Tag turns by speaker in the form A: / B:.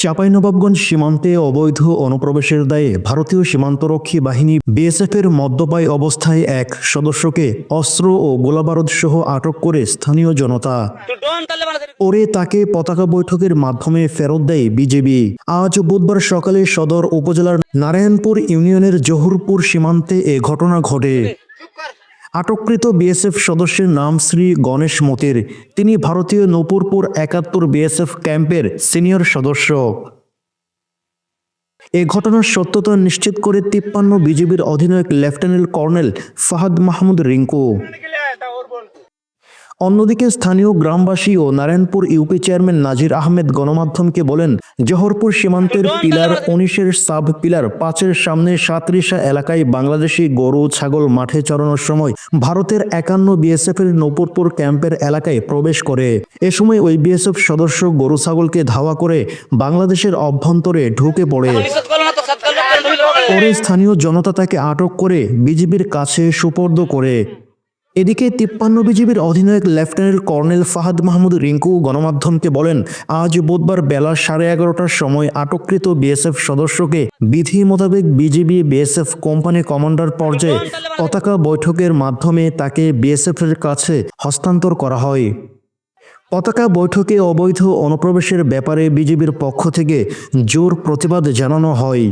A: চাঁপাইনবাবগঞ্জ সীমান্তে অবৈধ অনুপ্রবেশের দায়ে ভারতীয় সীমান্তরক্ষী বাহিনী বিএসএফ এর মদ্যপায়ী অবস্থায় এক সদস্যকে অস্ত্র ও গোলাবারুদ সহ আটক করে স্থানীয় জনতা। পরে তাকে পতাকা বৈঠকের মাধ্যমে ফেরত দেয় বিজিবি। আজ বুধবার সকালে সদর উপজেলার নারায়ণপুর ইউনিয়নের জহুরপুর সীমান্তে এ ঘটনা ঘটে। আটককৃত বিএসএফ সদস্যের নাম শ্রী গণেশ মতির। তিনি ভারতীয় নূপুরপুর ৭১ বিএসএফ ক্যাম্পের সিনিয়র সদস্য। এ ঘটনার সত্যতা নিশ্চিত করে ৫৩ বিজিবির অধিনায়ক লেফটেন্যান্ট কর্নেল ফাহাদ মাহমুদ রিঙ্কু। অন্যদিকে স্থানীয় গ্রামবাসী ও নারায়ণপুর ইউপি চেয়ারম্যান নাজির আহমেদ গণমাধ্যমকে বলেন, জহরপুর সীমান্তের পিলার ১৯-এর সাব পিলার ৫-এর সামনে সাতরিশা এলাকায় বাংলাদেশি গরু ছাগল মাঠে চড়ানোর সময় ভারতের ৫১ বিএসএফ এর নূপুরপুর ক্যাম্পের এলাকায় প্রবেশ করে। এ সময় ওই বিএসএফ সদস্য গরু ছাগলকে ধাওয়া করে বাংলাদেশের অভ্যন্তরে ঢুকে পড়ে। পরে স্থানীয় জনতা তাকে আটক করে বিজিবির কাছে সুপর্দ করে। এদিকে ৫৩ বিজিবির অধিনায়ক লেফটেন্যান্ট কর্নেল ফাহাদ মাহমুদ রিঙ্কু গণমাধ্যমকে বলেন, আজ বুধবার বেলা ১১:৩০টার সময় আটককৃত বিএসএফ সদস্যকে বিধি মোতাবেক বিজিবি বিএসএফ কোম্পানি কমান্ডার পর্যায়ে পতাকা বৈঠকের মাধ্যমে তাকে বিএসএফ এর কাছে হস্তান্তর করা হয়। পতাকা বৈঠকে অবৈধ অনুপ্রবেশের ব্যাপারে বিজিবির পক্ষ থেকে জোর প্রতিবাদ জানানো হয়।